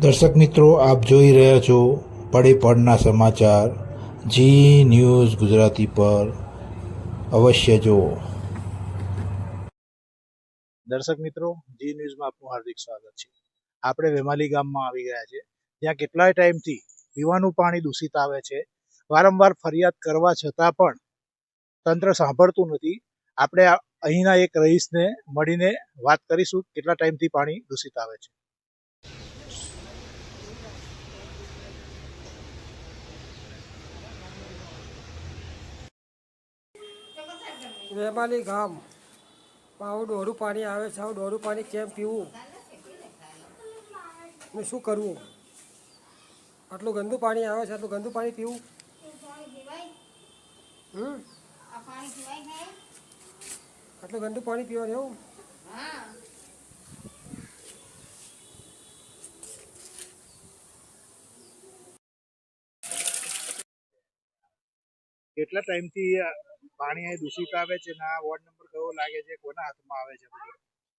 દર્શક મિત્રો, આપ જોઈ રહ્યા છો પડે પડના સમાચાર જી ન્યૂઝ ગુજરાતી પર અવશ્ય જુઓ. દર્શક મિત્રો, જી ન્યૂઝમાં આપનું હાર્દિક સ્વાગત છે. આપણે વેમાલી ગામમાં આવી ગયા છે, જ્યાં કેટલાય ટાઈમથી પીવાનું પાણી દૂષિત આવે છે. વારંવાર ફરિયાદ કરવા છતાં પણ તંત્ર સાંભળતું નથી. આપણે અહીંના એક રહીશને મળીને વાત કરીશું કેટલા ટાઈમથી પાણી દૂષિત આવે છે. વેમાલી ગામ આવું ડોરું પાણી આવે છે. આવું ડોરું પાણી કેમ પીવું ને શું કરવું? આટલું ગંદુ પાણી આવે છે, આટલું ગંદુ પાણી પીવું? આટલું ગંદુ પાણી પીવાનું એવું? કેટલા ટાઈમથી પાણી અહીં દૂષિત આવે છે ને આ વોર્ડ નંબર કયો લાગે છે, કોના હાથમાં આવે છે?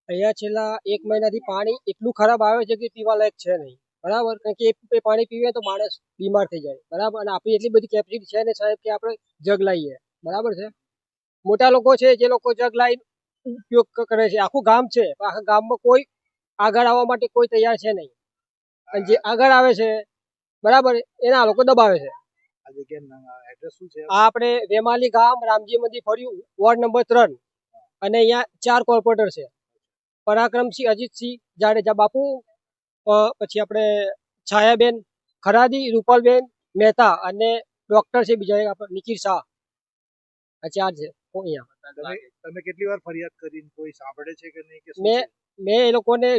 અહીંયા છેલ્લા 1 મહિનાથી પાણી એટલું ખરાબ આવે છે કે પીવા લાયક છે નહીં. બરાબર? કારણ કે એ પાણી પીવે તો માણસ બીમાર થઈ જાય. બરાબર? અને આપણી એટલી બધી કેપેસિટી છે ને સાહેબ કે આપણે જગ લાવીએ. બરાબર છે? મોટા લોકો છે જે લોકો જગ લાવીને ઉપયોગ કરે છે. આખું ગામ છે, આખા ગામમાં કોઈ આગળ આવવા માટે કોઈ તૈયાર છે નહીં. અને જે આગળ આવે છે, બરાબર, એના લોકો દબાવે છે. આ જગ્યાનું એડ્રેસ શું છે? આ આપણે વેમાલી ગામ, રામજી મંદિર ફર્યું, વોર્ડ નંબર 3. અને અહીંયા 4 કોર્પોરેટર છે: પરાક્રમસિંહ અજીતસિંહ જાડેજા બાપુ, પછી આપણે છાયાબેન ખરાદી, રૂપલબેન મહેતા અને ડોક્ટર છે બીજા એક આપણે નિખિલ શાહ. આ 4 છે અહીંયા. તમે કેટલી વાર ફરિયાદ કરીને કોઈ સાંભળે છે કે નહીં? કે શું મેં છે? મેં એ લોકોને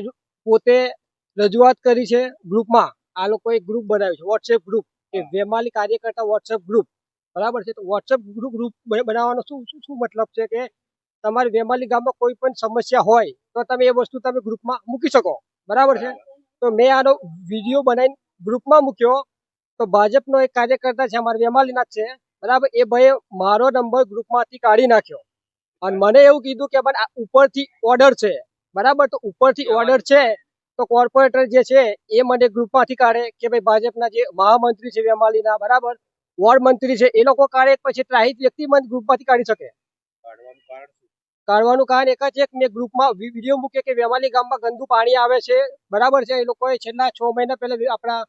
પોતે રજૂઆત કરી છે ગ્રુપમાં. આ લોકોએ ગ્રુપ બનાવ્યું છે, વોટ્સએપ ગ્રુપ, કે વેમાલી કાર્યકર્તા વોટ્સએપ ગ્રુપ. બરાબર છે? તો વોટ્સએપ ગ્રુપ બનાવવાનો શું મતલબ છે કે તમારી વેમાલી ગામમાં કોઈ પણ સમસ્યા હોય તો તમે એ વસ્તુ તમે ગ્રુપમાં મૂકી શકો. બરાબર છે? તો મેં આનો વિડીયો બનાવીને ગ્રુપમાં મૂક્યો. તો ભાજપનો એક કાર્યકર્તા છે, અમારા વેમાલીના જ છે, બરાબર, એ ભાઈએ મારો નંબર ગ્રુપમાંથી કાઢી નાખ્યો અને મને એવું કીધું કે ભાઈ આ ઉપરથી ઓર્ડર છે. બરાબર? તો ઉપરથી ઓર્ડર છે તો કોર્પોરેટર જે છે એ મને ગ્રુપમાંથી કાઢે કે ભાઈ ભાજપના જે મહામંત્રી છે વેમાલીના, બરાબર, વોર્ડ મંત્રી છે, એ લોકો કાઢે, પછી ત્રાહિત વ્યક્તિ મને ગ્રુપમાંથી કાઢી શકે. કાઢવાનું કારણ એક જ છે કે મેં ગ્રુપમાં વિડીયો મૂક્યો કે વેમાલી ગામમાં ગંદુ પાણી આવે છે. બરાબર છે? એ લોકોએ છેલ્લા 6 મહિના પહેલા આપણા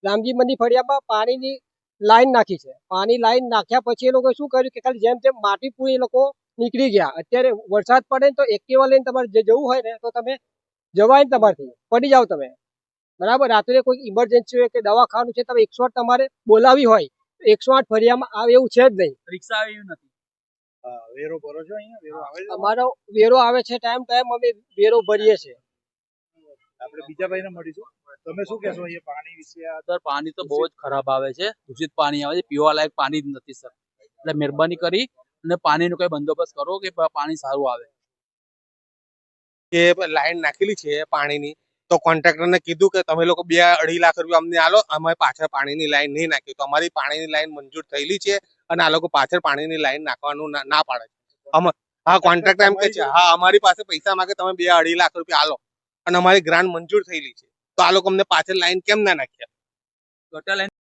રામજી મંદિર ફળિયામાં પાણીની લાઈન નાખી છે. પાણી લાઈન નાખ્યા પછી એ લોકોએ શું કર્યું કે ખાલી જેમ તેમ માટી પૂરી એ લોકો નીકળી ગયા. અત્યારે વરસાદ પડે ને તો એક્ટિવા લઈને તમારે જે જવું હોય ને તો તમે જવાય ને, તમારથી પડી જાવ તમે. બરાબર? રાત્રે કોઈ ઇમરજન્સી હોય કે દવાખાનું છે, તમે 108 તમારે બોલાવી હોય તો 108 ફરિયામાં આવે એવું છે જ નહીં. રિક્ષા આવી નથી. વેરો ભરો છો? અહીંયા વેરો આવે છે? અમારો વેરો આવે છે, ટાઈમ અમે વેરો ભરીએ છીએ. આપણે બીજા ભાઈને મળીશું. તમે શું કહેશો અહીંયા પાણી વિશે? સર, પાણી તો બહુ જ ખરાબ આવે છે. દૂષિત પાણી આવે છે, પીવા લાયક પાણી જ નથી સર. એટલે મહેરબાની કરી અને પાણીનો કઈ બંદોબસ્ત કરો કે પાણી સારું આવે. કે લાઈન નાખેલી છે પાણીની, તો કોન્ટ્રાક્ટરને કીધું કે તમે લોકો 2-2.5 લાખ રૂપિયા અમને આલો, અમે પાછળ પાણીની લાઈન નહીં નાખી. તો અમારી પાણીની લાઈન મંજૂર થયેલી છે અને આ લોકો પાછળ પાણીની લાઈન નાખવાનું ના પાડે છે. હા, કોન્ટ્રાક્ટર એમ કે છે હા અમારી પાસે પૈસા માંગે, તમે 2-2.5 લાખ રૂપિયા આલો અને અમારી ગ્રાન્ટ મંજૂર થયેલી છે, તો આ લોકો અમને પાછળ લાઈન કેમ ના નાખ્યા? ગટર લાઈન